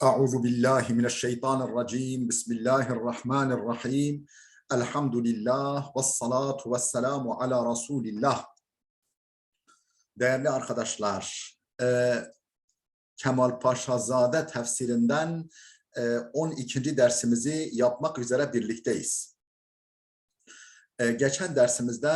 Euzu billahi mineşşeytanirracim. Bismillahirrahmanirrahim. Elhamdülillah ve salatu ve selamu ala Resulillah. Değerli arkadaşlar, Kemal Paşazade tefsirinden 12. dersimizi yapmak üzere birlikteyiz. Geçen dersimizde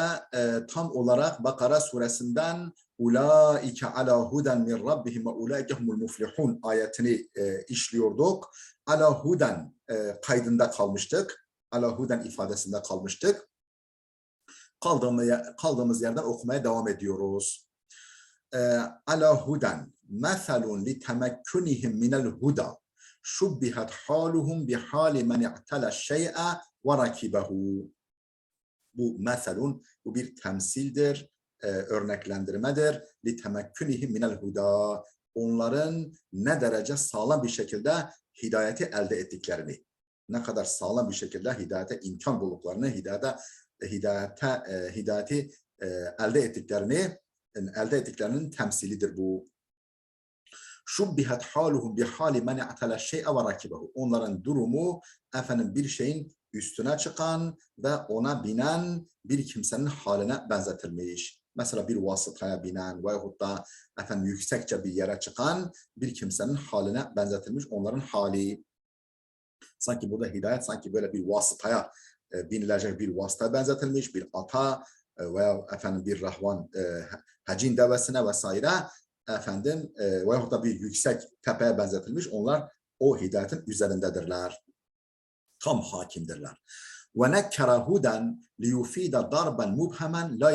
tam olarak Bakara suresinden ulaike ala huden min rabbihim ve ulaike humul muflihun ayetini işliyorduk. Ala huden kaydında kalmıştık. Ala huden ifadesinde kalmıştık. Kaldığımız yerden okumaya devam ediyoruz. Ala huden meselun li temekkunihim minel huda şubbihat haluhum bihali men i'tala şey'a ve rakibehu. Bu meselun, bu bir temsildir, örneklendirmedir. لِتَمَكُّنِهِمْ مِنَ الْهُدَى Onların ne derece sağlam bir şekilde hidayeti elde ettiklerini, ne kadar sağlam bir şekilde hidayete imkan bulduklarını, hidayeti elde ettiklerinin temsilidir bu. Şubbihat haluhum bihali men i'tala şey'e ve rakibehu. Onların durumu bir şeyin üstüne çıkan ve ona binen bir kimsenin haline benzetilmiş. Mesela bir vasıtaya binen veyahut da yüksekçe bir yere çıkan bir kimsenin haline benzetilmiş onların hali. Sanki burada hidayet sanki böyle bir vasıtaya binilecek bir vasıtaya benzetilmiş, bir ata veya bir rahvan hacin devesine vesaire veyahut da bir yüksek tepeye benzetilmiş. Onlar o hidayetin üzerindedirler. Tam hakimdirler. Ve nekkara huden liyufida darben mubhemen la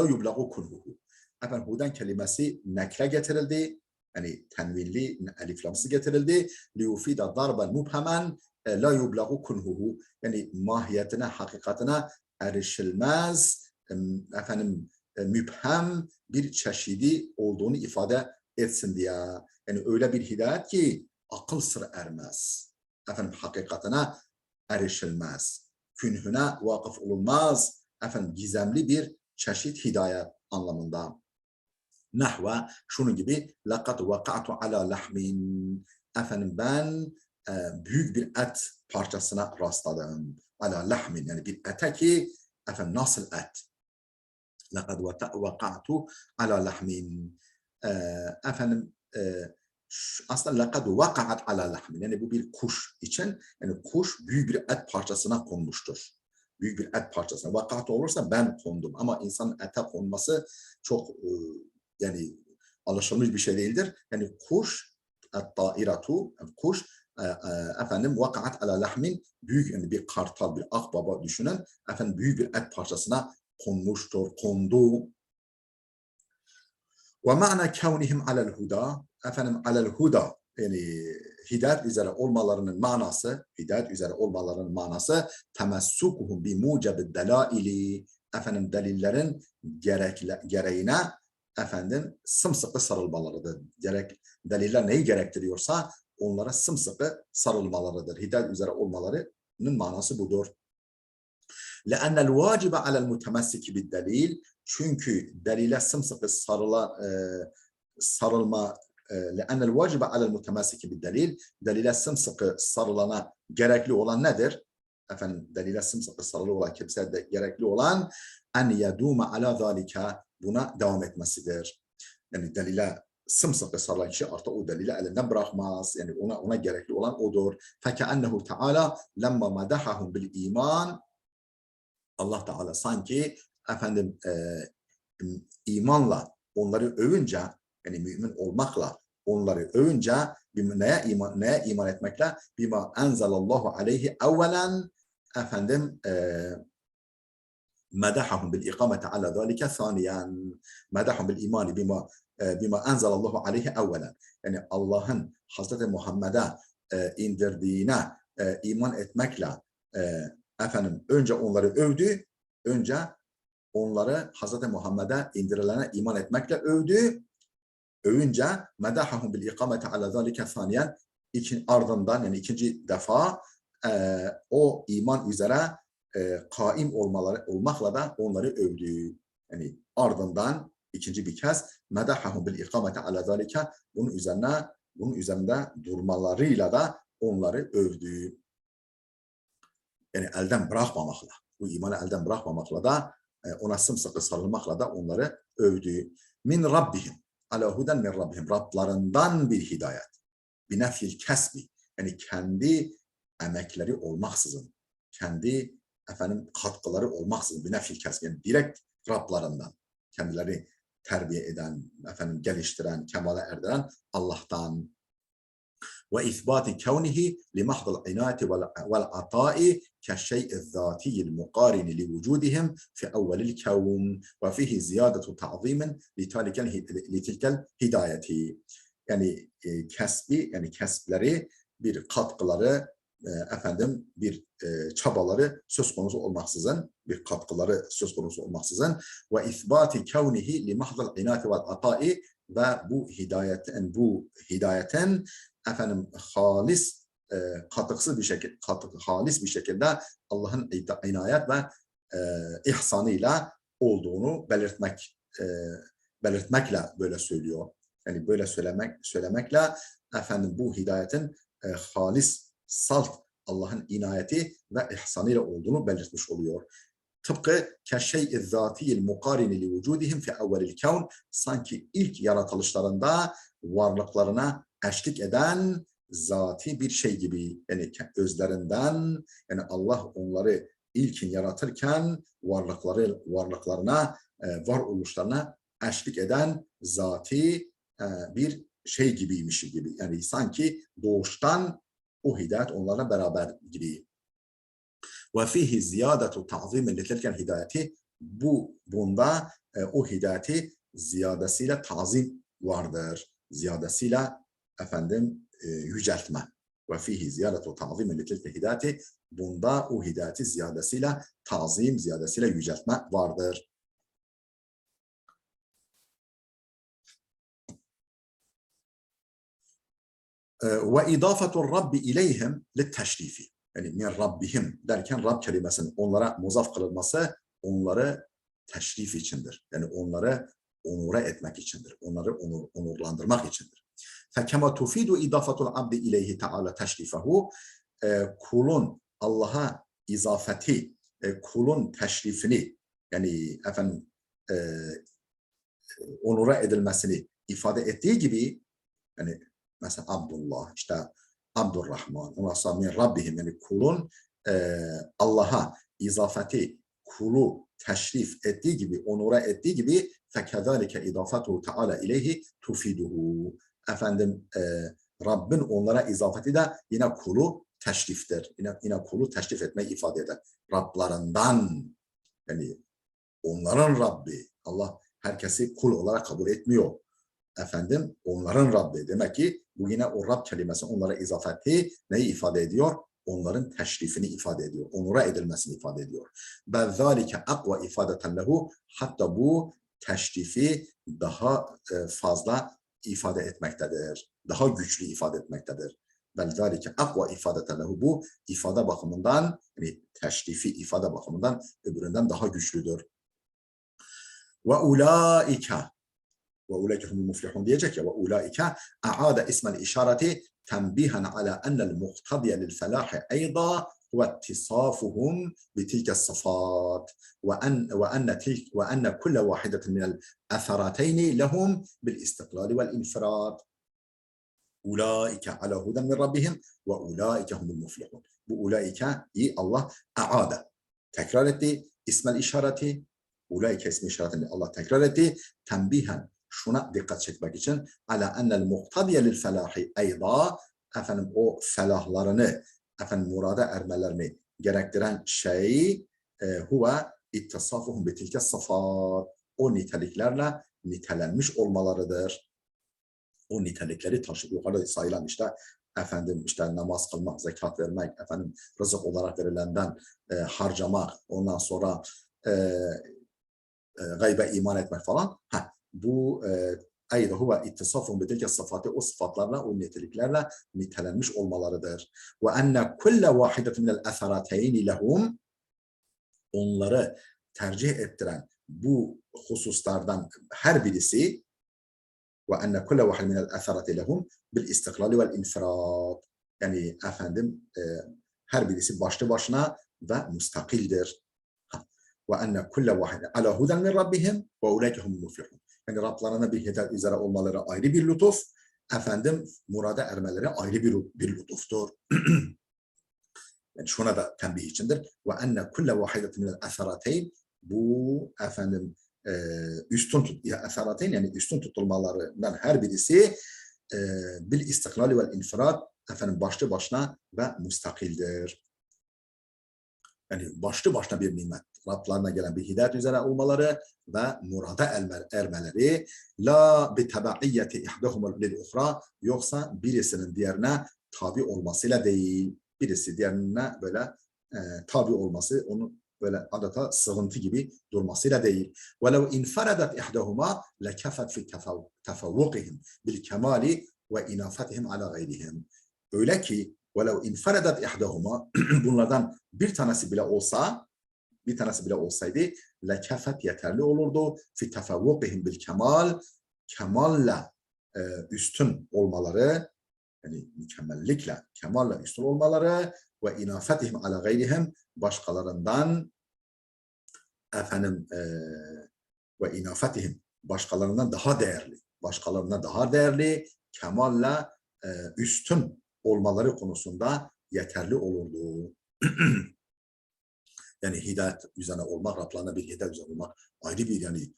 yublagu kunhuhu. Huden kelimesi nekre getirildi. Yani tenvinli eliflamsı getirildi. Liyufida darben mubhemen la yublagu kunhuhu. Yani mahiyetine, hakikatine erişilmez, müphem bir çeşidi olduğunu ifade etsin diye. Yani öyle bir hidayet ki akıl sır ermez. Hakikatine erişilmez. Künhüne vakıf olunmaz. Gizemli bir çeşit hidayet anlamında. Nahve şunun gibi لَقَدْ وَقَعْتُ عَلَى لَحْمٍ ben büyük bir et parçasına rastladım. Ala lahmin yani bir ete ki nasıl et? لَقَدْ وَقَعْتُ عَلَى لَحْمٍ aslında لَقَدْ وَقَعَتْ عَلَى لَحْمٍ yani bu bir kuş için yani kuş büyük bir et parçasına konmuştur. Büyük bir et parçasına. Vakat olursa ben kondum ama insanın ete konması çok yani alışılmış bir şey değildir. Yani kuş et-tairatu kuş vakaat ala lahmin büyük yani bir kartal bir akbaba düşünün büyük bir et parçasına konmuştur, kondu. Ve ma'na kevnihim alel huda alel huda yani hidayet üzere olmalarının manası temessukuhum bi mucebid delaili delillerin gereğine sımsıkı sarılmalarıdır. Deliller neyi gerektiriyorsa onlara sımsıkı sarılmalarıdır. Hidayet üzere olmalarının manası budur. لأن الواجب على المتمسك بالدليل çünkü delile sımsıkı sarılma لأن الواجب على المتمسك بالدليل delile sımsıkı sarılana gerekli olan nedir? Delile sımsıkı sarılı olan kimseye de gerekli olan en yedûme alâ zâlike buna devam etmesidir. Yani delile sımsıkı sarılan kişi artık o delili elinden bırakmaz. Yani ona gerekli olan odur. فَكَأَنَّهُ تَعَالَى لَمَّا مَدَحَهُمْ بِالْا۪يمَانِ Allah Teala sanki imanla onları övünce yani mümin olmakla onları övünce neye iman etmekle bima enzelallahu aleyhi evvelen medahahum bil ikamete ala zalike saniyen medahum bil imani bima enzelallahu aleyhi evvelen yani Allah'ın Hazreti Muhammed'e indirdiğine iman etmekle önce onları övdü, önce onları Hazreti Muhammed'e indirilene iman etmekle övdü, övünce medahahum bil ikamete ala zalike saniyen ardından yani ikinci defa o iman üzere kaim olmakla da onları övdü. Yani ardından ikinci bir kez medahahum bil ikamete ala zalike bunun üzerine bunun üzerinde durmalarıyla da onları övdü. Yani elden bırakmamakla, bu imanı elden bırakmamakla da ona sımsıkı sarılmakla da onları övdü. Min Rabbihim, ala huden min Rabbihim, Rablarından bir hidayet. Binefil kesbi, yani kendi emekleri olmaksızın, kendi katkıları olmaksızın, binefil kesbi, yani direkt Rablarından, kendileri terbiye eden, geliştiren, kemale erdiren Allah'tan. وإثبات كونه لمحض العناية والعطاء كالشيء الذاتي المقارن لوجودهم في أول الكون وفيه زيادة تعظيم لتلك الهداية. Yani yani kesbleri, bir katkıları, bir çabaları söz konusu olmaksızın, bir katkıları söz konusu olmaksızın ve isbati kevnihi li mahdal inati vel atai, ve bu hidayetin halis, katıksız bir şekilde, halis bir şekilde Allah'ın inayet ve ihsanıyla olduğunu belirtmekle böyle söylüyor. Yani böyle söylemekle bu hidayetin halis, salt Allah'ın inayeti ve ihsanıyla olduğunu belirtmiş oluyor. Tıpkı keşşey-i zâtiyil mukarini li vücudihim fi evvelil kevn, sanki ilk yaratılışlarında varlıklarına eşlik eden zati bir şey gibi, yani özlerinden, yani Allah onları ilkin yaratırken varlıklarına, varoluşlarına eşlik eden zati bir şey gibiymiş gibi. Yani sanki doğuştan o hidayet onlarla beraber gibi. Ve fihi ziyadatu ta'zimin litilkel hidayeti, bunda o hidayeti ziyadesiyle tazim vardır. Ziyadesiyle yüceltme. Ve fihi ziyadatu ta'zimin litilkel hidayeti, bunda o hidayeti ziyadesiyle tazim, ziyadesiyle yüceltme vardır. Ve idafetul Rabbi ileyhim litteşrifi. Yani min Rabbihim derken Rab kelimesinin onlara muzaf kılınması onları teşrif içindir. Yani onları onura etmek içindir. Onları onurlandırmak içindir. فَكَمَا تُفِيدُ اِضَافَةُ الْعَبْدِ اِلَيْهِ تَعَالَى تَشْرِفَهُ, kulun Allah'a izafeti, kulun teşrifini, yani onura edilmesini ifade ettiği gibi, yani mesela Abdullah, işte Abdurrahman, ondan sonra min Rabbihim, yani kulun Allah'a izafeti, kulu teşrif ettiği gibi, onura ettiği gibi فَكَذَٰلِكَ اِضَافَتُهُ تَعَالَى اِلَيْهِ تُفِيدُهُ. Rabbin onlara izafeti de yine kulu teşriftir. Yine kulu teşrif etmeyi ifade eder. Rablarından, yani onların Rabbi. Allah herkesi kul olarak kabul etmiyor. Onların Rabbi. Demek ki bu yine o Rab kelimesi onlara izafeti neyi ifade ediyor? Onların teşrifini ifade ediyor. Onura edilmesini ifade ediyor. بَذَّٰلِكَ اَقْوَ اِفَادَةً لَهُ, hatta bu teşrifi daha fazla ifade etmektedir. Daha güçlü ifade etmektedir. بَذَّٰلِكَ اَقْوَ اِفَادَةً لَهُ, bu ifade bakımından, yani teşrifi ifade bakımından öbüründen daha güçlüdür. وَاُولَٰئِكَ وَاُولَٰئِكَ هُمُ الْمُفْلِحُونَ diyecek ya, وَاُولَٰئِكَ اَعَادَ اسْمَ الْاِشَارَةِ تنبيها على أن المقتضي للفلاح أيضا هو اتصافهم بتلك الصفات وأن كل واحدة من الأثرتين لهم بالاستقلال والانفراد. أولئك على هدى من ربهم وأولئك هم المفلحون. Bu ulaike'yi Allah aade, tekrar etti. İsmel işareti, ulaike ismi işaretini Allah tekrar etti. Tembihen, şuna dikkat çekmek için, ala ennel muhtadiye lil felahi eyda, o felahlarını, murada ermelerini gerektiren şey, huve ittisafuhum bitilke safat, o niteliklerle nitelenmiş olmalarıdır. O nitelikleri taşıp yukarıda sayılan işte namaz kılmak, zekat vermek, rızık olarak verilenden harcamak, ondan sonra gaybe iman etmek falan. Bu ayda huve ittisafun bitilke sıfatı, o sıfatlarla, o niteliklerle nitelenmiş olmalarıdır. Ve enne kulle vahidetin minel eserateyni lehum, onları tercih ettiren bu hususlardan her birisi, وأن كل واحد من الأثرة لهم بالاستقلال والانفراد. Yani efendim her birisi başlı başına ve müstakildir. Ve enne kulle vahide ala huden min rabbihim ve ulaike humul muflihun. Yani Rablarına bir hidayet üzere olmaları ayrı bir lütuf, efendim murada ermeleri ayrı bir lütuftur. Yani şuna da tembih içindir. Ve enne kulle vahidetin minel eserateyn, bu efendim üstün eserateyn, yani üstün tutulmalarından her birisi bil istiklali vel infirad, efendim başlı başına ve müstakildir. Yani başlı başına bir nimet. Rablarına gelen bir hidayet üzere olmaları ve murada ermeleri, la bi tebaiyeti ihdahum lil ukhra, yoksa birisinin diğerine tabi olmasıyla değil. Birisi diğerine böyle tabi olması, onun böyle adeta sığıntı gibi durmasıyla değil. وَلَوْ اِنْفَرَدَتْ اِحْدَهُمَا لَكَفَتْ فِي تَفَوُّقِهِمْ بِالْكَمَالِ وَاِنَافَتِهِمْ عَلَى غَيْرِهِمْ. Öyle ki وَلَوْ اِنْفَرَدَتْ اِحْدَهُمَا, bunlardan bir tanesi bile olsaydı lekefet, yeterli olurdu. Fi tefevvukihim bil kemal, kemalla üstün olmaları, yani mükemmellikle, kemalla üstün olmaları ve inafetihim ala gayrihim, başkalarından efendim ve inafetihim, başkalarından daha değerli, kemalla üstün olmaları konusunda yeterli olurdu. Yani hidayet üzerine olmak, Rablarına bir hidayet üzerine olmak ayrı bir, yani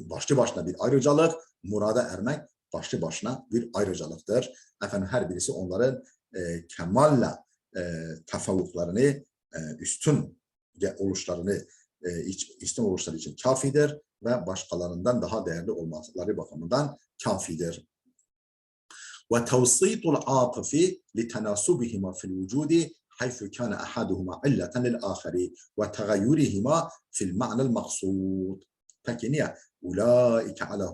başlı başına bir ayrıcalık, murada ermek başlı başına bir ayrıcalıktır. Efendim her birisi onların kemalla tefavvuklarını, üstün oluşları için kafidir ve başkalarından daha değerli olmaları bakımından kafidir. وتوسيط العاطف لتناسبهما في الوجود حيث كان أحدهما علة للآخر وتغيرهما في المعنى المقصود. Peki niye? Ulaike ala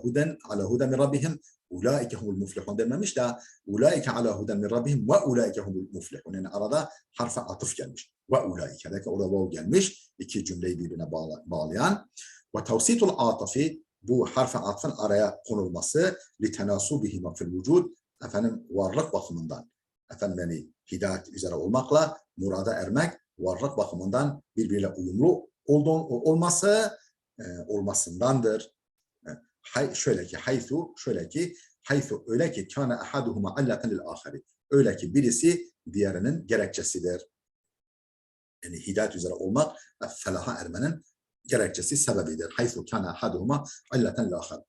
huden min rabbihim, ulaike humul muflihun dememiş de ulaike ala huden min rabbihim ve ulaike humul muflihun. Yani arada harfe atıf gelmiş. Ve ulaike'deki orada vav gelmiş. İki cümleyi birbirine bağlayan. Ve tevsitul atifi, bu harfe atfın araya konulması, li tenasubihima fil vücud, efendim varlık bakımından, efendim yani hidayet üzere olmakla murada ermek, varlık bakımından birbiriyle uyumlu olmasındandır. Şöyle ki haythu öyle ki kana ahaduhuma alleten lil ahari, öyle ki birisi diğerinin gerekçesidir. Yani hidayet üzere olmak felaha ermenin gerekçesi, sebebidir. Haythu kana ahaduhuma alleten lil ahari.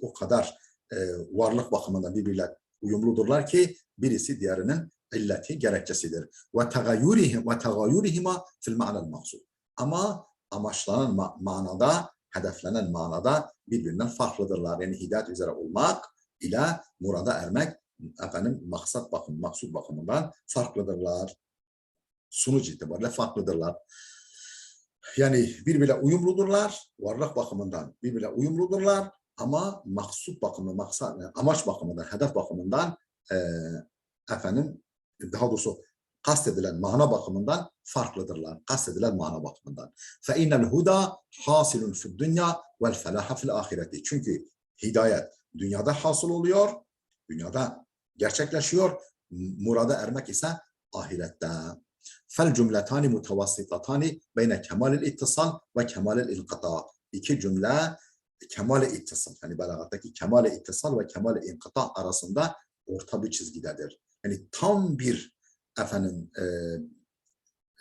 O kadar varlık bakımından birbirler uyumludurlar ki birisi diğerinin illeti, gerekçesidir. Ve tagayyurihima fil ma'nel maksud. Ama amaçlanan manada, hedeflenen manada birbirinden farklıdırlar. Yani hidayet üzere olmak ile murada ermek, efendim maksud bakımından farklıdırlar. Sonuç itibariyle farklıdırlar. Yani birbirine uyumludurlar, varlık bakımından birbirine uyumludurlar. Ama maksud bakımından, amaç bakımından, hedef bakımından efendim daha doğrusu kastedilen mana bakımından farklıdırlar. Kastedilen mana bakımından. فَاِنَّ الْهُدَى حَاصِلٌ فِي الدُّنْيَا وَالْفَلَاحَ فِي الْآخِرَةِ. Çünkü hidayet dünyada hasıl oluyor, dünyada gerçekleşiyor. Murada ermek ise ahirette. فَالْجُمْلَتَانِ مُتَوَسِّطَتَانِ بَيْنَ كَمَالِ الْاِتِّصَالِ وَكَمَالِ الْاِنْقِطَاعِ. İki cümle kemal-i ittisal, yani belagattaki kemal-i ittisal ve kemal-i inkıta arasında orta bir çizgidedir. Yani tam bir efendim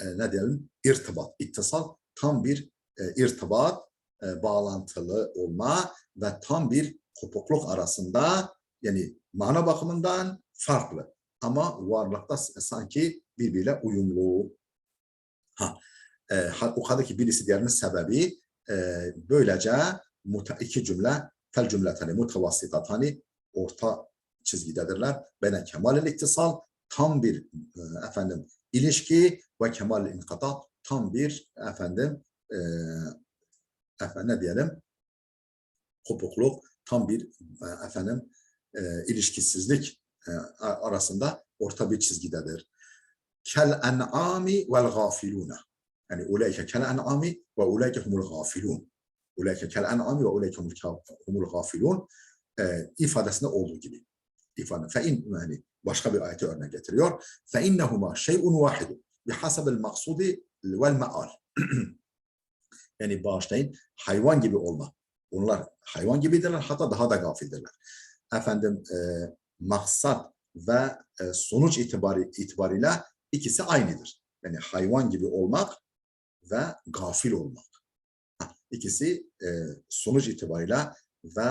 ne diyelim, irtibat, ittisal, tam bir irtibat, bağlantılı olma ve tam bir kopukluk arasında, yani mana bakımından farklı ama varlıkta sanki birbiriyle uyumlu. O kadar ki birisi diğerinin sebebi, böylece iki cümle fel cümletani mutavassitatani orta çizgidedirler. Bene kemal-i ittisal, tam bir efendim ilişki ve kemal-i inkıta, tam bir efendim ne diyelim, kopukluk, tam bir efendim ilişkisizlik arasında orta bir çizgidedir. Kel en'ami vel gafiluna. Yani ulaike kel en'ami ve ulaike humul gafilun. Ulaike kel en'ami ve ulaike humul gafilun. ifadesinde olduğu gibi. Yani başka bir ayeti örnek getiriyor. فَاِنَّهُمَا شَيْءٌ وَاحِدٌ بِحَسَبِ الْمَقْصُودِ وَالْمَآلِ. Yani bağışlayın, hayvan gibi olma. Onlar hayvan gibidirler, hatta daha da gafildirler. Efendim, maksat ve sonuç itibarıyla ikisi aynıdır. Yani hayvan gibi olmak ve gafil olmak. İkisi sonuç itibarıyla ve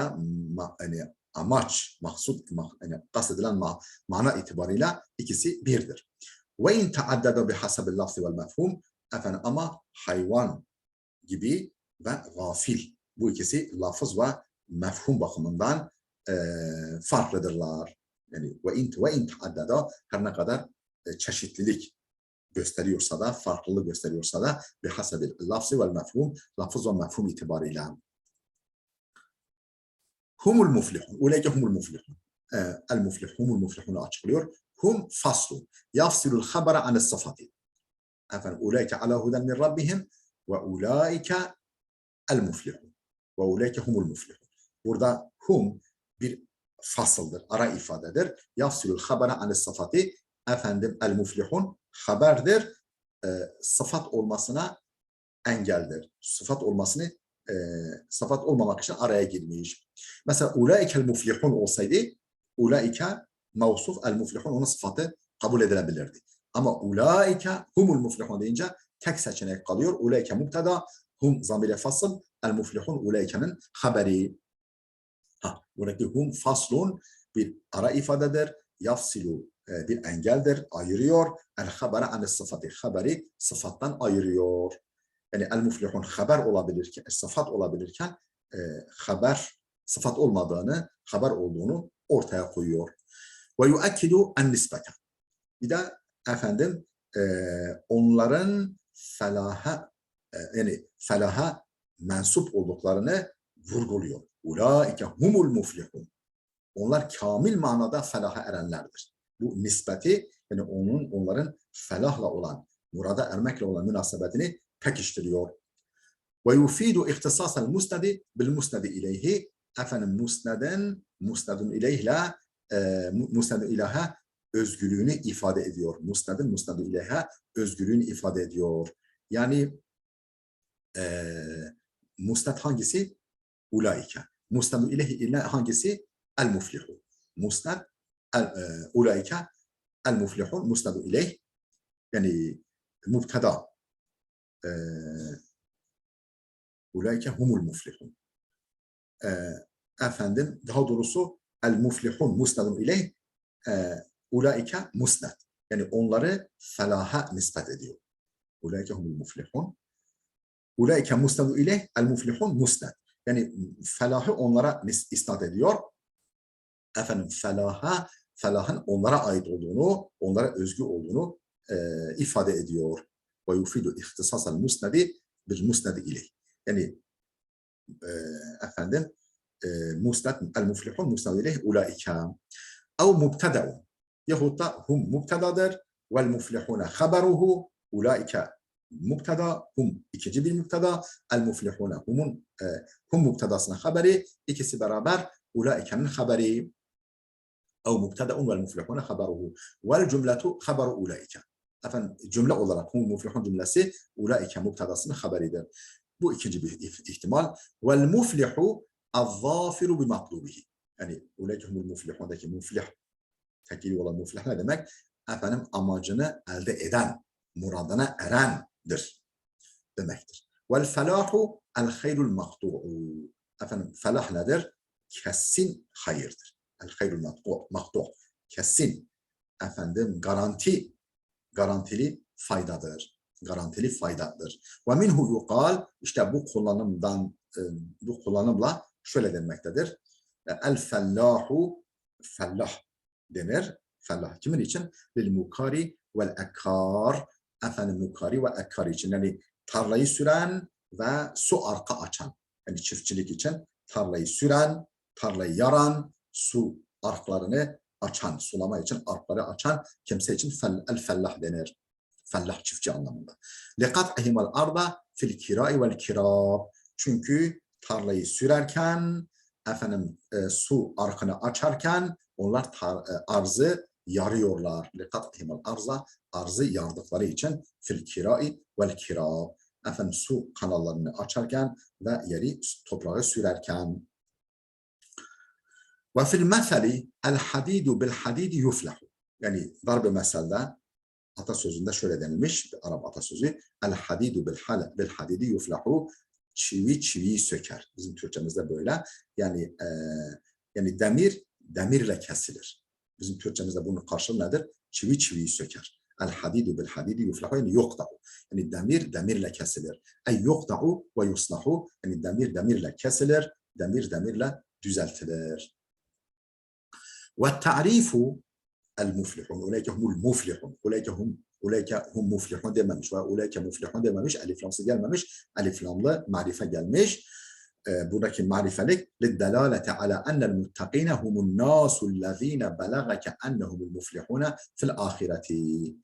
yani amaç, maksut, yani kastedilen mana itibarıyla ikisi birdir. Ve in taaddada bihasabil lafzi vel mefhum, efendim, ama hayvan gibi ve gafil, bu ikisi lafız ve mefhum bakımından farklıdırlar. Yani ve in taaddada, her ne kadar çeşitlilik gösteriyorsa da, farklılık gösteriyorsa da bihasabil lafzi vel mefhum, lafız ve mefhum itibarıyla. Humul muflihun. Uleyke humul muflihun. El muflih, humul muflihunu açıklıyor. Hum faslu. Yafsilul habara anis sıfati. Efendim, uleyke ala huden min rabbihim ve uleyke el muflihun. Ve uleyke humul muflihun. Burada hum bir fasıldır, ara ifadedir. Yafsilul habara anis sıfati. Efendim, el muflihun haberdir. Sıfat olmasına engeldir. Sıfat olmamak için araya girmiş. Mesela ulaikel muflihun olsaydı, ulaike mevsuf, el muflihun onun sıfatı kabul edilebilirdi. Ama ulaike humul muflihun deyince tek seçenek kalıyor. Ulaike mubtada, hum zamire fasıl, el muflihun ulaikenin haberi. Buradaki hum faslun bir ara ifadedir. Yafsilu bir engeldir, ayırıyor. El habere anis sıfatı, haberi sıfattan ayırıyor. Yani el muflihun haber olabilirken, sıfat olabilirken haber sıfat olmadığını, haber olduğunu ortaya koyuyor. Ve yuakkidu en nispete. Bir de efendim onların felaha mensup olduklarını vurguluyor. Ulaike humul muflihun. Onlar kamil manada felaha erenlerdir. Bu nispeti, yani onların felahla olan, murada ermekle olan münasebetini pekiştiriyor. Ve yufidu ihtisasel musnedi bil musnedi ileyhi. Efendim, musnedun ileyha özgürlüğünü ifade ediyor. Musnedun ileyha özgürlüğünü ifade ediyor. Yani musned hangisi? Ulaike. Musnedun ileyhi hangisi? El muflihu. Musned ulaike el muflihun musnedun ileyh. Yani mubtada ulaike humul muflihun. Efendim, daha doğrusu el muflihun musnedun ileyh, ulaike musned. Yani onları felaha nispet ediyor. Ulaike humul muflihun. Ulaike musnedun ileyh, el muflihun musned. Yani felahı onlara isnat ediyor. Efendim, felahın onlara ait olduğunu, onlara özgü olduğunu ifade ediyor. Ve yufidu ihtisasel musnedi bil musnedi ileyh. Yani efendim, musned el muflihun musned ileyh ulaike. Ev mubteda'un. Yahut da hum mubtedadır. Vel muflihune haberuhu. Ulaike mubtada, hum ikinci bir mubtada. El muflihune hum mubtadasının haberi. İkisi beraber ulaike'nin haberi. Ev mubteda'un vel muflihune haberuhu. Vel cümletu haberu ulaike. Efendim, cümle olarak hum muflihun cümlesi ulaike mubtadasının haberidir. Bu ikinci bir ihtimal. Vel muflihu az-zafiru bi matlubihi. Yani ulaike humul muflihundaki muflih, tekili olan muflih ne demek? Efendim, amacını elde eden, muradına erendir demektir. Vel felahu el hayrul maktu'u. Efendim, felah nedir? Kesin hayırdır. El hayrul maktu'. Kesin. Efendim, garantili faydadır. Garantili faydadır. Ve minhu yuqal, işte bu kullanımla şöyle denmektedir. El fellahu, fellah denir. Fellah kimin için? Lil mukari vel ekkar. Efendim, mukari ve ekkar için. Yani tarlayı süren ve su arka açan. Yani çiftçilik için tarlayı süren, tarlayı yaran, su arklarını açan, sulama için arkları açan kimse için el fellah denir. Fellah, çiftçi anlamında. Liqat'ihimel arda fil kirai vel kirab. Çünkü tarlayı sürerken efendim su arkını açarken onlar arzı yarıyorlar. Likatihimel arza, arzı yardıkları için fil kirai vel kira. Efendim su kanallarını açarken ve yeri toprağı sürerken. Ve fil meseli el hadidu bil hadidi yuflahu. Yani darbe meselde atasözünde şöyle denilmiş, Arap atasözü, el hadidu bil hadidi yuflahu, çivi çiviyi söker. Bizim Türkçemizde böyle. Yani demir demirle kesilir. Bizim Türkçemizde bunun karşılığı nedir? Çivi çiviyi söker. El hadidu bil hadidi yuflahu, yani yoktahu. Yani demir demirle kesilir. Ey yoktahu ve yuslahu, yani demir demirle kesilir, demir demirle düzeltilir. Ve ta'rifu el-muflihun. Ulaike humul muflihun. Ulaike hum muflihun dememiş ve ulaike muflihun dememiş. Elif lamsı gelmemiş. Elif lamlı marife gelmiş. Buradaki marifelik liddelalete ala ennel muttakine humun nasullezine belagake ennehumul muflihune fil ahireti.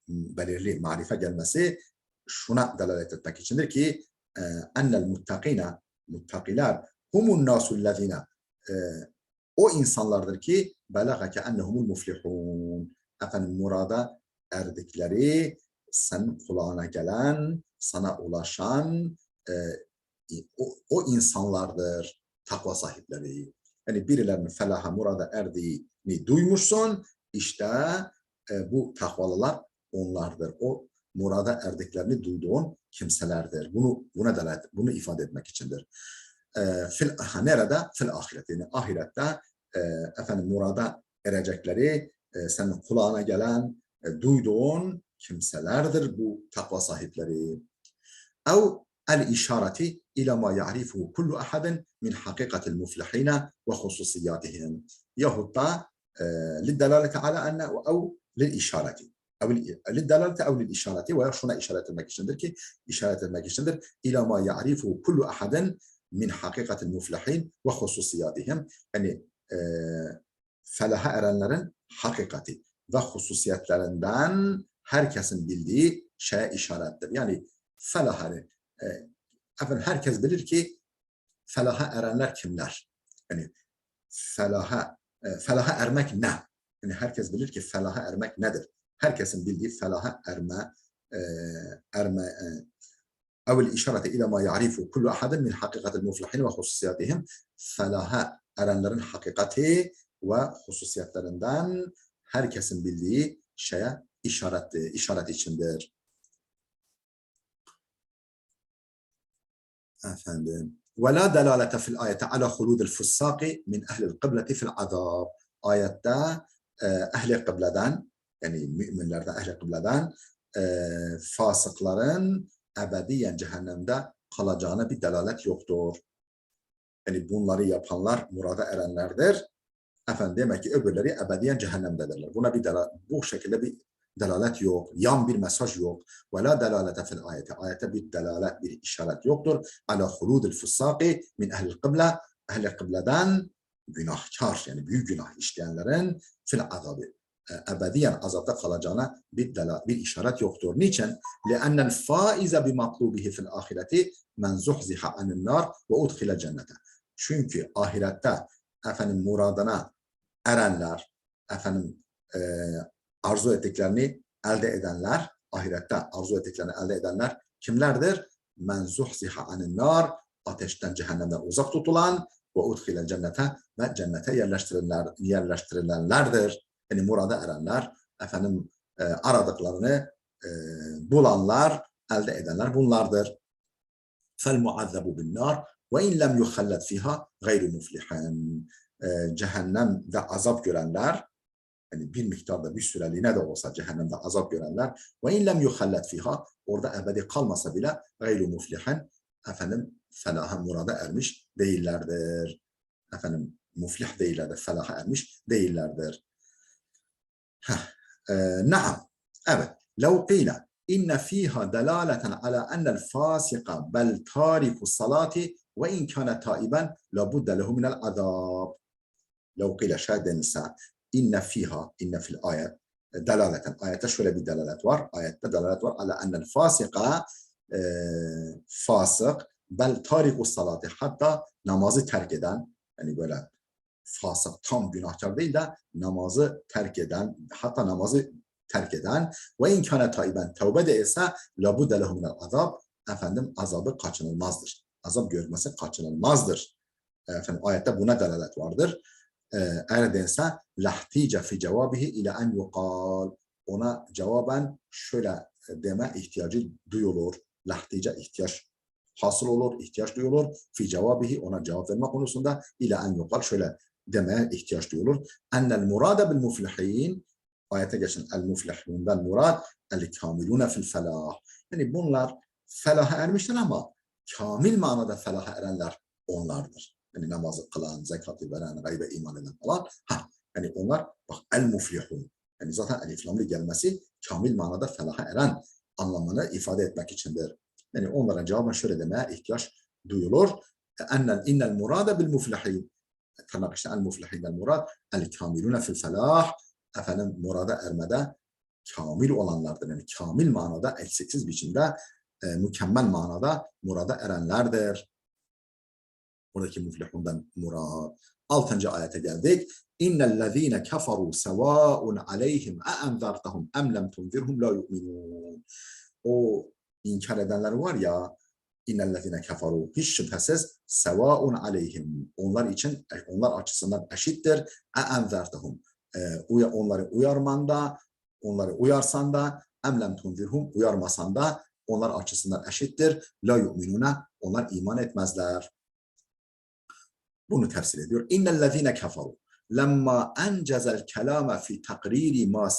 Belirli marife gelmesi şuna delalet etmek içindir ki ennel muttakine, muttakiler humun nasullezine, o insanlardır ki belagake ennehumul muflihun. Efendim murada erdikleri, senin kulağına gelen, sana ulaşan o insanlardır takva sahipleri. Yani birilerinin felaha murada erdiğini duymuşsun, işte bu takvalılar onlardır. O murada erdiklerini duyduğun kimselerdir. Bunu ifade etmek içindir. Nerede? Fil ahiret. Yani ahirette efendim murada erecekleri senin kulağına gelen, duyduğun kimselerdir bu takva sahipleri. Ev el-işareti ila ma ya'rifuhu kullu ahadin min hakikatil muflihine ve hususiyatihim. Yahut da liddelalete ala enne ev lil-işareti. Liddelalete ev lil-işareti ve şuna işaret etmek içindir. İla ma ya'rifuhu kullu ahadin min hakikatil muflihin ve hususiyatihim. Yani felaha erenlerin hakikati ve hususiyetlerinden herkesin bildiği şeye işarettir. Yani felahı, herkes bilir ki felaha erenler kimler? Yani felaha ermek ne? Yani herkes bilir ki felaha ermek nedir? Herkesin bildiği felaha erme أو الإشارة إلى ما يعرفه كل أحد من حقيقة المفلحين وخصوصياتهم. Felaha erenlerin hakikati ve hususiyetlerinden herkesin bildiği şeye işaret içindir. Efendim. ولا دلالة في الآية على خلود الفساق من أهل القبلة في العذاب. Ayette ehli kıbleden, yani müminlerden, ehli kıbleden fasıkların ebediyen cehennemde kalacağına bir delalet yoktur. Yani bunları yapanlar murada erenlerdir. Efendim demek ki öbürleri ebediyen cehennemdedirler. Buna bu şekilde bir delalet yok. Yan bir mesaj yok. Ve la delalete fil ayete. Ayette bir delalet, bir işaret yoktur. Ala huludil fussaki min ehlil kıble. Ehl-i kıbleden günahkar, yani büyük günah işleyenlerin fil azabı, ebediyen azapta kalacağına bir işaret yoktur. Niçin? لأن الفائز بمطلوبه في الآخرة من زحزح عن النار وأدخل الجنة. Çünkü ahirette efendim muradına erenler, efendim arzu ettiklerini elde edenler, ahirette arzu ettiklerini elde edenler kimlerdir? Men zuhziha anin nar, ateşten, cehennemden uzak tutulan ve udkhilel cennete, ve cennete yerleştirilenlerdir. Yani murada erenler, efendim aradıklarını bulanlar, elde edenler bunlardır. Fel muazzabu bin nar ve in lem yuhallet fiha gayru muflihin. Cehennemde azap görenler, yani bir miktarda, bir süreliğine de olsa cehennemde azap görenler, ve in lem yuhallet fiha, orada ebedi kalmasa bile gayru muflihin, efendim felaha murada ermiş değillerdir. Efendim muflih değillerdir, felaha ermiş değillerdir. Naam, evet. Lev qila inne fiha delaleten ala ennel fasika bel tariku salati ve in kana taiben la budde lehu minel azab. Lev qila şayet denilse inne fil ayet delaleten. Ayette şöyle bir delalet var. Ayette delalet var ala ennel fasika, fasık bel tarikus salati, hatta namazı terk eden, yani böyle fasık, tam günahkar değil de namazı terk eden, hatta namazı terk eden ve inkâne taiben, tevbe de ise labudde lehu minel azab, efendim azabı kaçınılmazdır. Azap görmesi kaçınılmazdır. Efendim ayette buna delalet vardır. Eğer dense lahtice fi cevabihi ile en yukal, ona cevaben şöyle deme ihtiyacı duyulur. Lahtice ihtiyaç hasıl olur, ihtiyaç duyulur. Fi cevabihi, ona cevap verme konusunda ile en yukal şöyle demeye ihtiyaç duyulur. Ennel murade bil muflihin, ayete geçen el muflihundan murad el kamilune fil felah. Yani bunlar felaha ermişler ama kamil manada felaha erenler onlardır. Yani namazı kılan, zekatı veren, gaybe iman eden falan. Yani onlar bak el muflihun. Yani zaten elif lamlı gelmesi kamil manada felaha eren anlamını ifade etmek içindir. Yani onlara cevaben şöyle demeye ihtiyaç duyulur. İnnel murade bil muflihin. Tırnak işte el muflihin el murad el kamilune fil felah. Efendim murada ermede kamil olanlardır. Yani kamil manada, eksiksiz biçimde, mükemmel manada murada erenlerdir. Buradaki muflihundan murad. 6. ayete geldik. İnnellezîne keferû sevâun aleyhim enzertehum em lem tunzirhum la yu'minûn. O inkar edenler var ya, innellezîne keferû, hiç şüphesiz sevâun aleyhim, onlar için, onlar açısından eşittir. Enzertehum, onları uyarmanda, onları uyarsan da, em lem tunzirhum, uyarmasan da onlar açısından eşittir. La yu'minûne, onlar iman etmezler. Bunu tefsir ediyor. İnnellezîne keferû lemma encezel kelâme fi takriri ma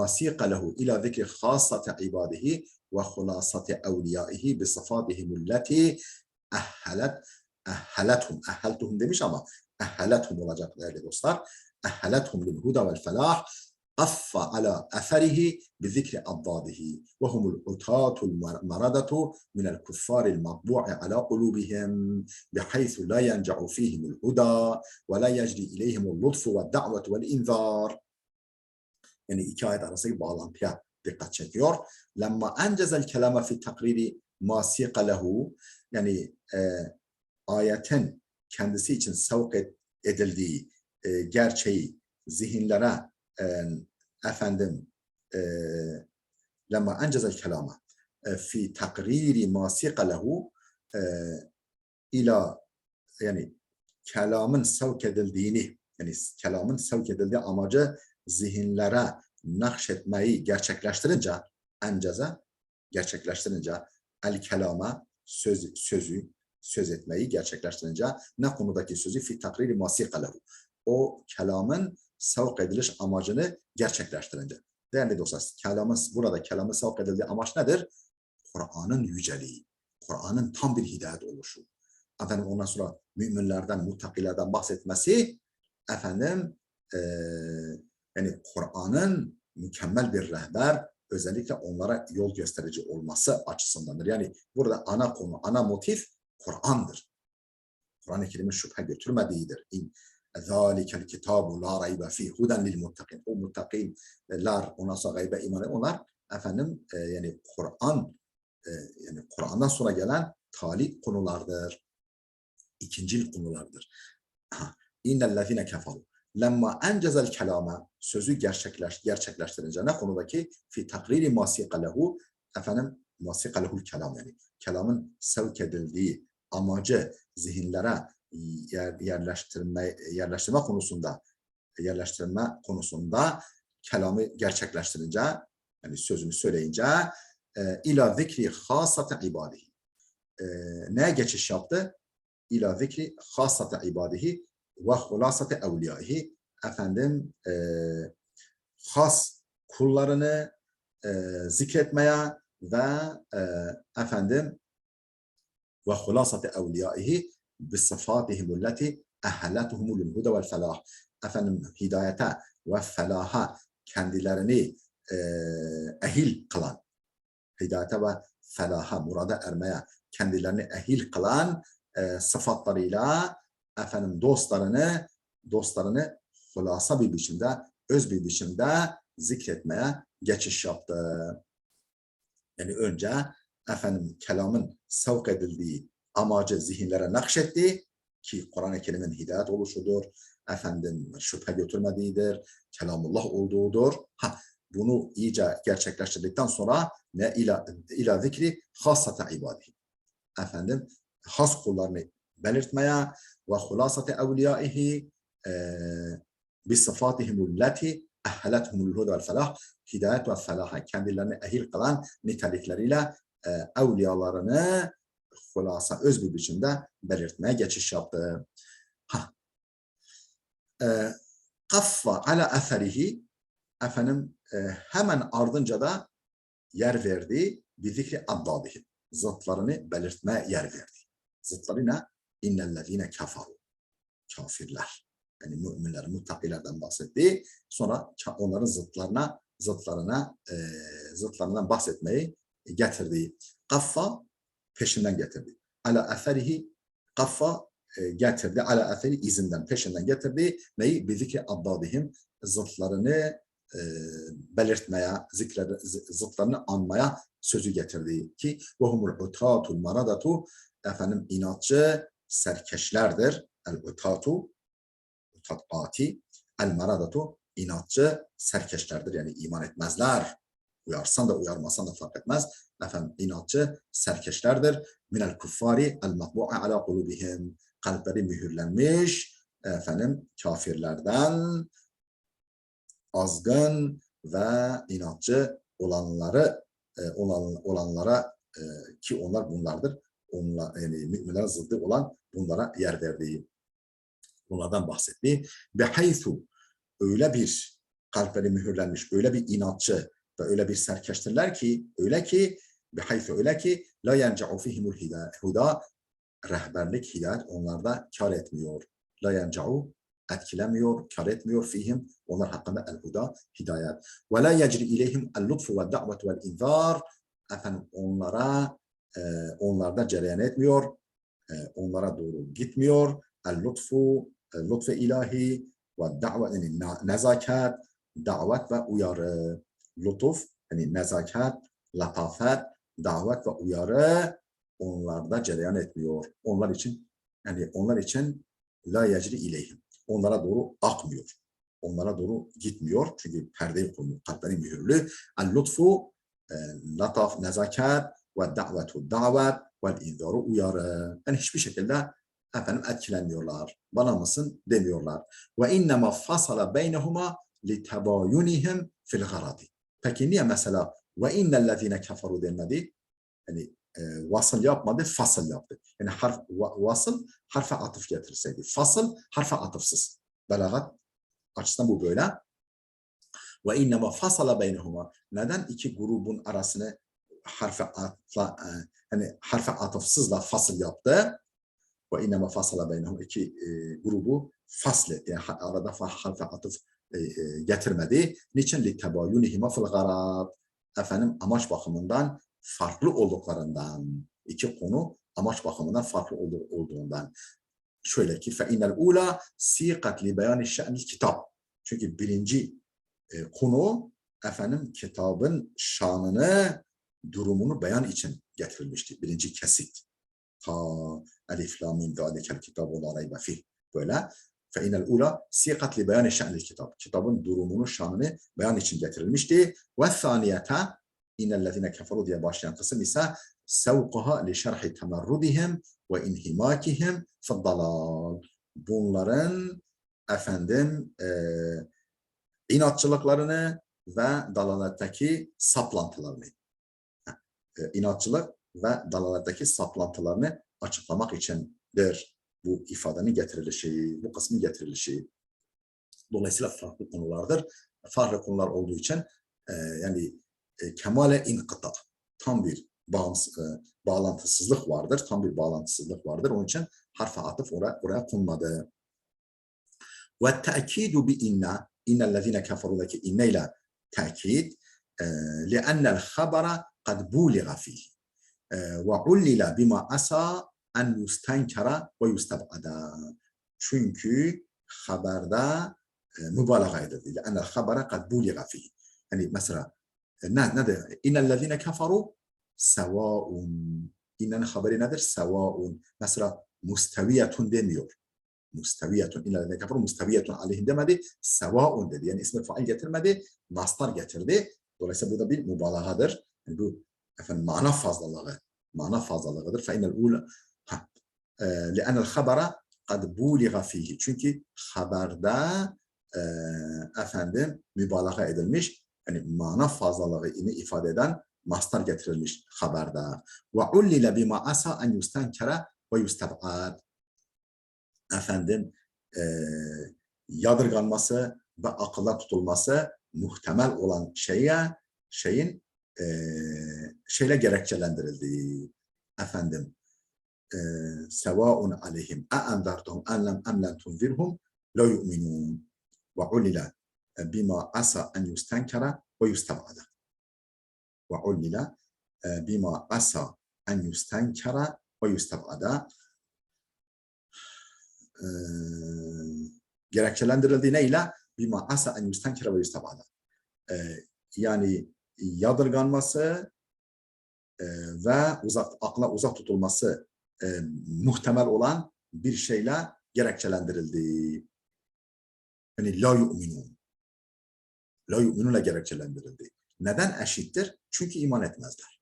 siqa lehu ila zikri khâssati ibadihi ve hulâsati evliyaihi bi sıfatihim allati ehhelethum demiş ama ehhelethum olacak değerli dostlar. Ehhelethum lil huda vel felah. قف على أثره بذكر أضداده وهم العتاة المردة من الكفار المطبوع على قلوبهم بحيث لا ينجع فيهم الهدى ولا يجري إليهم اللطف والدعوة والإنذار. Yani iki ayet arasındaki bağlantıya dikkat çekiyor. Lemma encezel kelame fi takriri ma siqa lehu, yani ayetin kendisi için sevk edildiği gerçeği zihinlere efendim lemma encezel kelame fi takriri ma siqa lehu ila, yani kelamın sevk edildiğini, yani kelamın sevk edildiği amacı zihinlere nakşetmeyi gerçekleştirince, enceze gerçekleştirince, el kelama söz etmeyi gerçekleştirince, ne konudaki sözü fi takriri ma siqa lehu, o kelamın sevk ediliş amacını gerçekleştirince. Değerli dostlar, burada kelamın sevk edildiği amaç nedir? Kur'an'ın yüceliği, Kur'an'ın tam bir hidayet oluşu. Efendim ondan sonra müminlerden, muttakilerden bahsetmesi, efendim yani Kur'an'ın mükemmel bir rehber, özellikle onlara yol gösterici olması açısındandır. Yani burada ana konu, ana motif Kur'an'dır. Kur'an-ı Kerim'in şüphe götürmediğidir. ذَٰلِكَ الْكِتَابُ لَا رَيْبَ ف۪يهِ هُدًا لِلْمُتَّقِينَ. O muttakiler, ondan sonra gaybe iman eden onlar, efendim yani yani Kur'an'dan sonra gelen tali konulardır. İkincil konulardır. İnnellezîne keferû lemma encezel kelâme, sözü gerçekleştirince ne konudaki fi takriri ma siqa lehu, efendim ma siqa lehul kelam, yani kelamın sevk edildiği amacı zihinlere yerleştirme konusunda kelamı gerçekleştirince, yani sözünü söyleyince ila zikri hasate ibadihi, neye geçiş yaptı? İla zikri hasate ibadihi ve hulasate evliyaihi, efendim has kullarını zikretmeye ve efendim ve hulasate evliyaihi bi sıfatihim allati ehhelatuhum lil huda vel felah, efendim hidayete ve felaha kendilerini ehil kılan, hidayete ve felaha, murada ermeye kendilerini ehil kılan sıfatlarıyla efendim dostlarını hulasa bir biçimde, öz bir biçimde zikretmeye geçiş yaptı. Yani önce kelamın sevk edildiği amacı zihinlere nakşetti ki Kur'an-ı Kerim'in hidayet oluşudur, şüphe götürmediğidir, kelamullah olduğudur. Bunu iyice gerçekleştirdikten sonra ne ila zikri hassata ibadihi. Has kullarını belirtmeye ve hulasate evliyaihi bi sıfatihimul lati ehhelethumul huda vel felah, hidayet ve felaha kendilerini ehil kılan nitelikleriyle evliyalarını hulasa öz bir biçimde belirtmeye geçiş yaptı. Kaffa ala eserihi, hemen ardınca da yer verdi bir zikri addadihi, zıtlarını belirtmeye yer verdi. Zıtları ne? İnnellezine kafaru, kafirler. Yani müminler, muttakilerden bahsetti. Sonra onların zıtlarından bahsetmeyi getirdi. Kaffa peşinden getirdi. Ala eferihi, kaffa getirdi. Ala eferi izinden, peşinden getirdi. Neyi? Bir zikri addadihim, zıtlarını belirtmeye, zıtlarını anmaya sözü getirdi ki وَهُمُ الْعُتَاتُ الْمَرَدَةُ, inatçı serkeşlerdir. El-utatu, utatati, el-maradatu, inatçı serkeşlerdir. Yani iman etmezler. Uyarsan da uyarmasan da fark etmez. İnatçı serkeşlerdir. Minel kuffari el-matbu'a ala kulubihim, kalpleri mühürlenmiş kafirlerden azgın ve inatçı olanlara ki onlar bunlardır. Yani müminlerin zıddı olan bunlara yer verdiği, bunlardan bahsetti. Behaythu, öyle bir kalpleri mühürlenmiş, öyle bir inatçı ve öyle bir serkeştirler ki, behaythu öyle ki la yenca'u fihimul huda, rehberlik, hidayet onlarda kar etmiyor. La yenca'u, etkilemiyor, kar etmiyor fihim, onlar hakkında el-huda, hidayet. Ve la yecri ileyhim el-lutfu ve da'vetu vel-inzar, onlarda cereyan etmiyor, onlara doğru gitmiyor. El-lutfu, lütfu ilahi ve da've, yani nezaket, davet ve uyarı. Lütuf, yani nezaket, latafet, davet ve uyarı onlarda cereyan etmiyor. Onlar için la yecri ileyhim. Onlara doğru akmıyor. Onlara doğru gitmiyor. Çünkü perdeyi koymuyor. Kalpleri mühürlü. El-lutfu, lataf, nezaket ve da'vetu davet ve inzaru uyarı. Yani hiçbir şekilde etkilenmiyorlar. Bana mısın demiyorlar. Ve innema fasala beynehuma li tebayunihim fil garadi. Peki niye mesela ve innellezine keferu denmedi? Yani vasıl yapmadı, fasıl yaptı. Yani vasıl harfe atıf getirseydi. Fasıl harfe atıfsız. Belagat açısından bu böyle. Ve innema fasala beynehuma. Neden iki grubun arasını harfe atıfsızla fasıl yaptı? Ve innema fasala beynehuma, iki grubu faslı, yani arada harfe atıf getirmedi. Niçin? Li tebayunihima fil garad. Amaç bakımından farklı olduklarından, iki konu amaç bakımından farklı olduğundan. Şöyle ki fe innel ula siqat li beyan şe'nil kitap. Çünkü birinci konu kitabın şanını, durumunu beyan için getirilmişti. Birinci kesit. Ta elif lam mim zalikel kitabu la raybe fih. Böyle. Fe innel ula siqat li beyan şe'nil kitap. Kitabın durumunu, şanını beyan için getirilmişti. Ve thaniyete innellezine keferu diye başlayan kısım ise sevkuha li şerhi temerrudihim ve inhimakihim fi'd-dalal. Bunların inatçılıklarını ve dalaletteki saplantılarını, inatçılık ve dalaletteki saplantılarını açıklamak içindir bu ifadenin getirilişi, bu kısmın getirilişi. Dolayısıyla farklı konulardır. Farklı konular olduğu için yani kemale inkıta, tam bir bağlantısızlık vardır. Tam bir bağlantısızlık vardır. Onun için harfe atıf oraya konmadı. Ve te'kidu bi inna, innellezine keferudaki inne ile te'kid, li'ennel habara kad buliga fihi ve ullila bima asa en yustenkara ve yustabada. Çünkü haberde mübalağa edildi. Li'ennel habara kad buliga fihi. Yani mesela ne de innellezine keferu, sevaun. İnnenin haberi nedir? Sevaun. Mesela mustaviyetun demiyor. Mustaviyetun. İnnellezine keferu mustaviyetun aleyhim demedi. Sevaun dedi. Yani ismi fail getirmedi. Nastar getirdi. Dolayısıyla bu da bir mübalağadır. Yani bu efendim mana fazlalığı. Mana fazlalığıdır. Fe innel ula li'anel habara kad buliga fihi. Çünkü haberde efendim mübalağa edilmiş. Yani mana fazlalığını ifade eden mastar getirilmiş haberde. Ve ullile bima asa en yustankara ve yustab'ad. Efendim yadırganması ve akılla tutulması muhtemel olan şeyin şeyle gerekçelendirildi. Efendim sevaun aleyhim enzertuhum em lem tunzirhum la yu'minun ve ulila bima asa en yustankara ve yustab'ada. Ve ulila bima asa en yustankara ve yustab'ada. Gerekçelendirildiği neyle? Bima asa en yustankara ve yustab'ada. Yani yadırganması ve akla uzak tutulması muhtemel olan bir şeyle gerekçelendirildi. Yani la yu'minun. La yu'minunla gerekçelendirildi. Neden eşittir? Çünkü iman etmezler.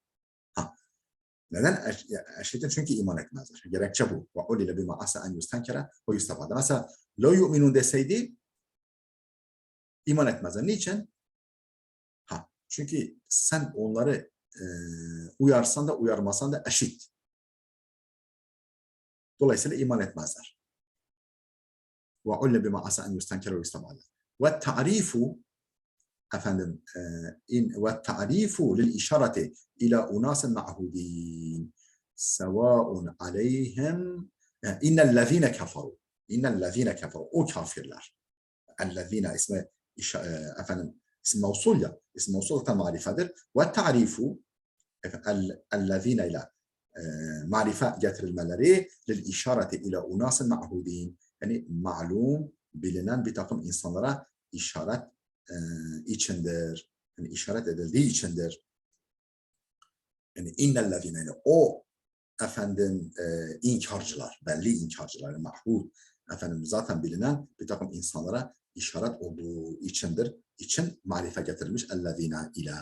Neden eşittir? Çünkü iman etmezler. Gerekçe bu. Ve ulile bima asa en yustankara ve yustabada. Mesela la yu'minun deseydi iman etmezler. Niçin? Çünkü sen onları uyarsan da uyarmasan da eşit. Dolayısıyla iman etmezler. Ve ulle bima asa en yustankara ve yustabada. Ve ta'rifu efendim ve ta'rifu lil işareti ila unasin ma'hudin sevaun aleyhim innellezine keferu. İnnellezine keferu. O kafirler. Ellezine ismi efendim isim mevsul ya. İsim mevsul da marifedir. Ve ta'rifu ellezine ile marife getirilmeleri lil işareti ila unasin ma'hudin. Yani malum, bilinen bir takım insanlara işaret içindir. Yani işaret edildiği içindir. Yani innellezine, yani o efendim inkarcılar, belli inkarcılar, yani mahhud, efendim zaten bilinen bir takım insanlara işaret olduğu içindir. İçin marife getirilmiş ellezine ile.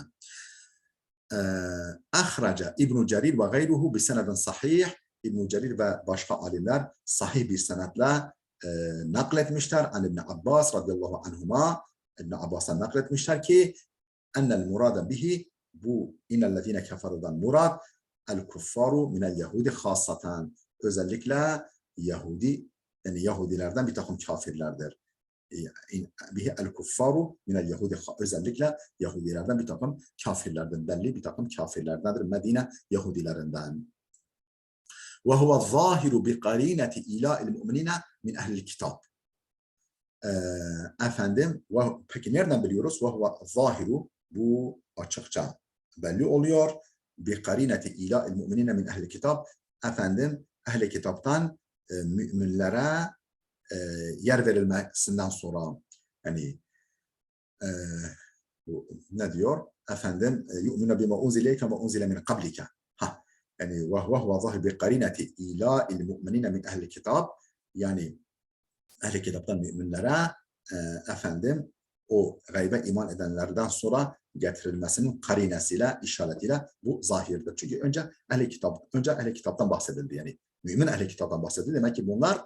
Ahraca İbn Cerir ve gayruhu bi senedin sahih. İbn Cerir ve başka alimler sahih bir senetle nakletmişler. An İbn Abbas radıyallahu anhuma, İbn Abbas'tan nakletmişler ki ennel murada bihi, bu innellezine keferudan murad el kuffaru minel yahudi hasaten, özellikle Yahudi, yani Yahudilerden bir takım kafirlerdir. Bihi el kuffaru minel yahudi, özellikle Yahudilerden bir takım kafirlerden, belli bir takım kafirlerdendir, Medine Yahudilerinden. Ve huve zahiru bi qarineti ila'il mu'minine min ehlil kitab. Efendim, peki nereden biliyoruz? Ve huve zahiru, bu açıkça belli oluyor. Bir qarineti ila'il mu'minine min ehlil kitab. Efendim, ehli kitaptan müminlere yer verilmesinden sonra, yani ne diyor? Efendim, yu'minu bima unzileyke ve unzile min qablike. Yani ve huve zahir bir qarineti ila'il mu'minine min ehli kitab. Yani ehli kitaptan müminlere efendim o gaybe iman edenlerden sonra getirilmesinin karinesiyle, işaretiyle bu zahirdir. Çünkü önce ehli kitaptan bahsedildi. Yani mümin ehli kitaptan bahsedildi. Demek ki bunlar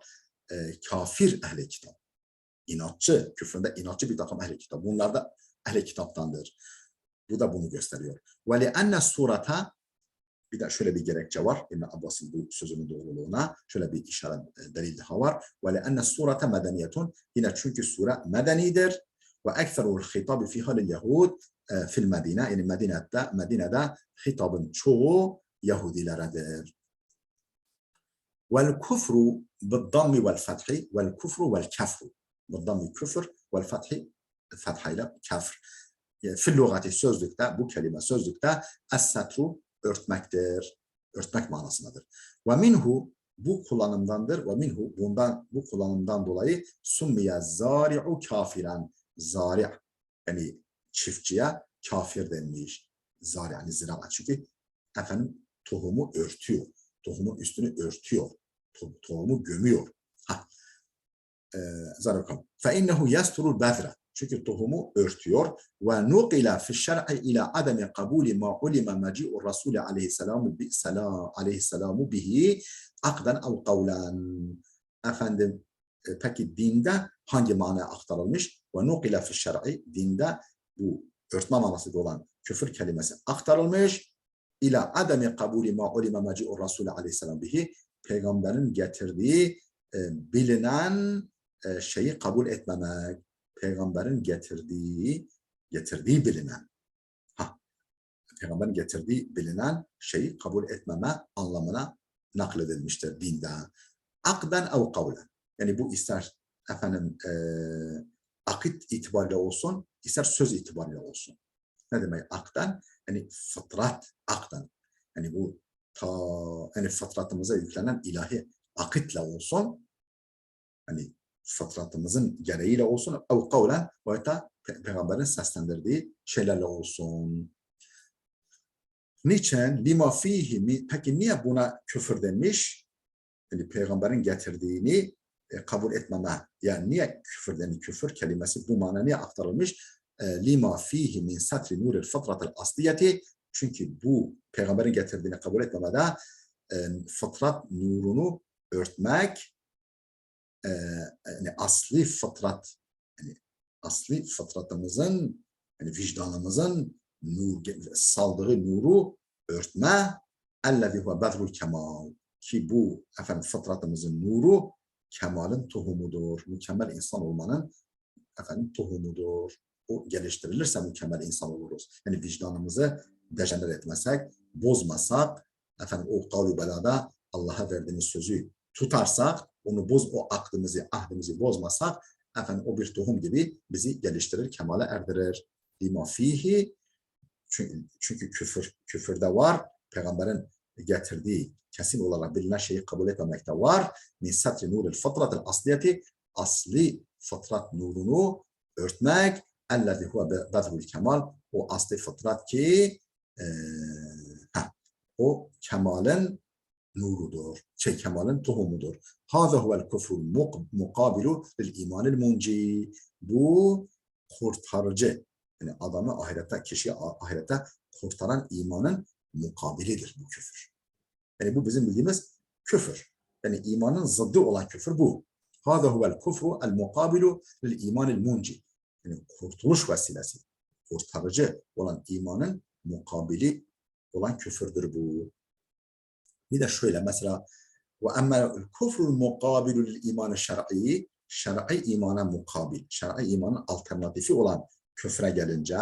kafir ehli kitap. İnatçı, küfründe inatçı bir takım ehli kitap. Bunlar da ehli kitaptandır. Bu da bunu gösteriyor. Ve li'enne surata, bir de şöyle bir gerekçe var. İbn Abbas'ın bu sözünün doğruluğuna şöyle bir işaret, delil daha var. Ve li'enne surata medeniyetun, yine çünkü sure medenidir. Ve ekserul hitabi fiha lil yahud fil Medine, yani Medine'de hitabın çoğu Yahudileredir. Vel kufru bid-dammi vel fethi vel kufru vel kefru. Bid-dammi küfür vel fethi, fethayla kafir. Fil lugati, sözlükte, bu kelime sözlükte es-setru örtmektir. Örtmek manasındadır. Ve minhu, bu kullanımdandır. Ve minhu, bu kullanımdan dolayı summiye zari'u kafiren. Zari' yani çiftçiye kafir denmiş. Zari yani ziraat. Çünkü efendim tohumu örtüyor. Tohumun üstünü örtüyor. Tohumu gömüyor. Zaten فإنه يستر البذرة. Çünkü tohumu örtüyor. Ve nukila fi şer'i ila ademi kabuli ma ulima maci'ur Rasul aleyhisselamu bihi akden ev kavlan. Efendim peki dinde hangi manaya aktarılmış? Ve nukila fi şer'i dinde bu örtme manasında olan küfür kelimesi aktarılmış. İla ademi kabuli ma ulima maci'ur Rasul aleyhisselam bihi peygamberin getirdiği bilinen şeyi kabul etmemek. Peygamberin getirdiği bilinen. Peygamberin getirdiği bilinen şeyi kabul etmeme anlamına nakledilmiştir dinde. Akden ev kavlen. Yani bu ister efendim akit itibariyle olsun, ister söz itibariyle olsun. Ne demek akden? Yani fıtrat akden. Yani bu yani fıtratımıza yüklenen ilahi akitle olsun, hani fıtratımızın gereğiyle olsun, ev kavlen ve da peygamberin seslendirdiği şeylerle olsun. Niçin? Lima fihi. Peki niye buna küfür denmiş? Yani peygamberin getirdiğini kabul etmeme. Yani niye küfür denmiş? Küfür kelimesi bu manaya niye aktarılmış? Lima fihi min satri nuril fıtratil asliyeti. Çünkü bu peygamberin getirdiğini kabul etmemede fıtrat nurunu örtmek, yani asli fıtrat, yani asli fıtratımızın, yani vicdanımızın saldığı nuru örtme, ellezî huve bedrul kemal, ki bu efendim fıtratımızın nuru kemalin tohumudur. Mükemmel insan olmanın efendim tohumudur. O geliştirilirse mükemmel insan oluruz. Yani vicdanımızı dejener etmesek, bozmasak, efendim o kavli belada Allah'a verdiğimiz sözü tutarsak, onu o ahdimizi bozmasak, efendim o bir tohum gibi bizi geliştirir, kemale erdirir. Lima fihi, çünkü küfürde var, peygamberin getirdiği kesin olarak bilinen şeyi kabul etmemekte var. Min satri nuril fıtratil asliyeti, asli fıtrat nurunu örtmek, ellezî huve bedrul kemal, o asli fıtrat ki o kemalin nurudur. Kemalin tohumudur. Hâze huvel kufrul mukabilu lil imanil munci. Bu kurtarıcı. Yani adamı ahirete, kişiyi ahirete kurtaran imanın mukabilidir bu küfür. Yani bu bizim bildiğimiz küfür. Yani imanın zıddı olan küfür bu. Hâze huvel kufru el mukabilu lil imanil munci. Yani kurtuluş vesilesi. Kurtarıcı olan imanın mukabili olan küfürdür bu. Bir de şöyle mesela ve emmel kufrul mukabilu lil imanı şer'i, şer'i imana mukabil, şer'i imanın alternatifi olan küfre gelince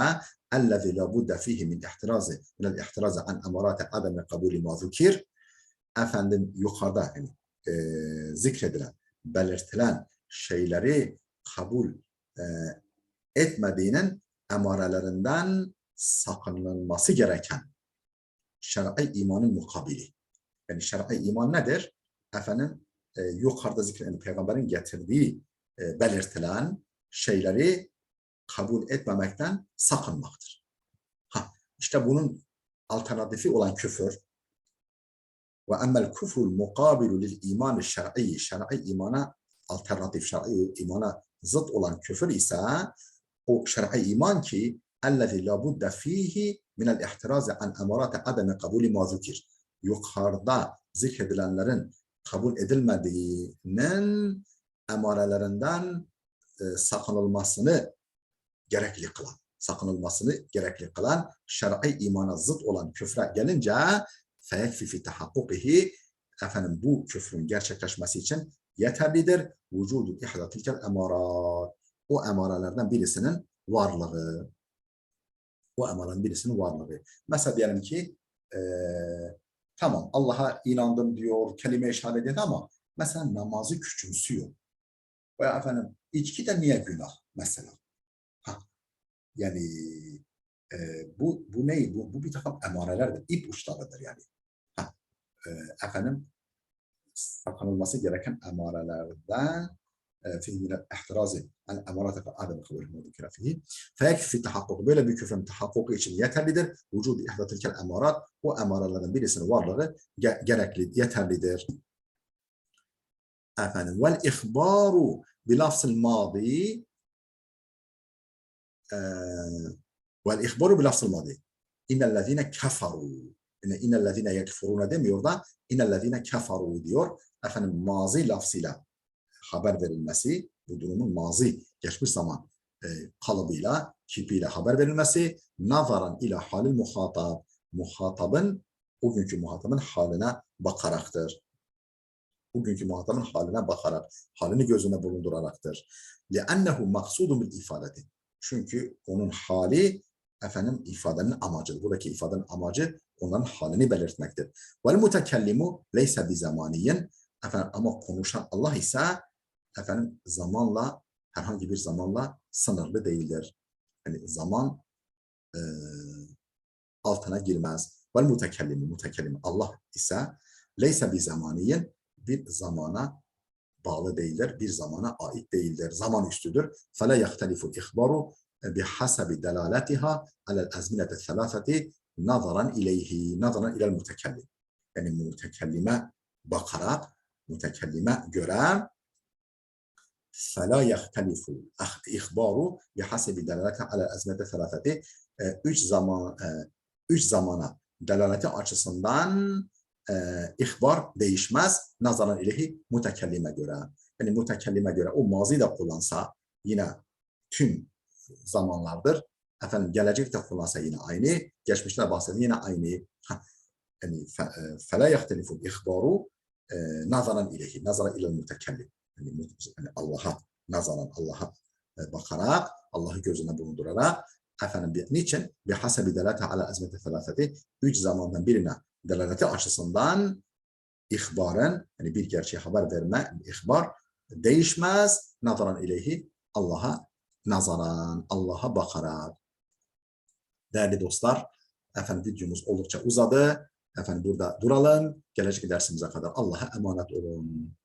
ellezî la budde fihi min ihtirazi minel ihtirazi an emarate ademi kabulü ma zukir, efendim yukarıda yani, zikredilen, belirtilen şeyleri kabul etmediğinin emarelerinden sakınılması gereken şer'i imanın mukabili. Yani şer'i iman nedir? Efendim yukarıda zikredilen peygamberin getirdiği belirtilen şeyleri kabul etmemekten sakınmaktır. İşte bunun alternatifi olan küfür ve emmel küfrul mukabilu lil imanı şer'i, şer'i imana alternatif, şer'i imana zıt olan küfür ise o şer'i iman ki ellezî la budde fihi minel ihtirazi an emarate ademe kabulü ma zukir. Yukarıda zikredilenlerin kabul edilmediğinin emarelerinden sakınılmasını gerekli kılan şer'i imana zıt olan küfre gelince feyekfi fi tahakkukihi, efendim bu küfrün gerçekleşmesi için yeterlidir. Vücudu ihda tilkel emarat, o emarelerden birisinin varlığı. O emarenin birisinin varlığı. Mesela diyelim ki tamam Allah'a inandım diyor, kelime-i şehadet ediyor ama mesela namazı küçümsüyor. Veya efendim içki de niye günah mesela? Yani bu ne? Bu bir takım emarelerdir, ipuçlarıdır yani. Efendim sakınılması gereken emarelerden فيه من الاحتراز عن أمارات عدم قبول ما ذكر فيه فيكفي التحقق böyle bir küfrün tahakkuku için yeterlidir. Vücudu ihda tilkel emarat o emaralardan birisinin varlığı gerekli yeterlidir. Efendim vel ihbaru bilafzil madi vel ihbaru bilafzil madi innellezine keferu innellezine yekfuruna demiyor da innellezine keferu diyor. Efendim mazi lafzıyla haber verilmesi, bu durumun mazi, geçmiş zaman kalıbıyla, kipiyle haber verilmesi, nazaran ila halil muhatab, muhatabın, bugünkü muhatabın haline bakaraktır. Bugünkü muhatabın haline bakarak, halini gözüne bulunduracaktır. لِأَنَّهُ مَقْصُودٌ بِالْاِفَادَةِ Çünkü onun hali, efendim, ifadenin amacıdır. Buradaki ifadenin amacı onların halini belirtmektir. وَالْمُتَكَلِّمُ لَيْسَ بِزَمَانِيٍّ Efendim, ama konuşan Allah ise efendim zamanla, herhangi bir zamanla sınırlı değildir. Yani zaman altına girmez. Vel mutekellim Allah ise leyse bir zamaniyen bir zamana bağlı değildir, bir zamana ait değildir, zaman üstüdür. Fela yahtelifu ihbaru bihasabi delaletiha alel azminete selafeti nazaran ileyhi, nazaran ilel mutekellim. Yani mutekellime bakarak, mutekellime göre فلا يختلف إخبار بحسب دلالته على الأزمة ثلاثة üç zamana delaleti açısından ihbar değişmez nazaran ilahi mutekellime göre. Yani mutekellime göre o mazi de kullansa yine tüm zamanlardır. Efendim gelecek de kullansa yine aynı. Geçmişte bahsediyor yine aynı. Yani فلا يختلف الإخبار nazaran ilahi, nazaran ilel mutekellim. Yani Allah'a nazaran, Allah'a bakarak, Allah'ı gözüne bulundurarak efendim niçin? Bihasebi delate ala azmeti felafeti üç zamandan birine delaleti açısından ihbaren yani bir gerçeği haber verme, ihbar değişmez. Nazaran ileyhi Allah'a nazaran, Allah'a bakarak. Değerli dostlar, efendim videomuz oldukça uzadı. Efendim burada duralım. Gelecek dersimize kadar Allah'a emanet olun.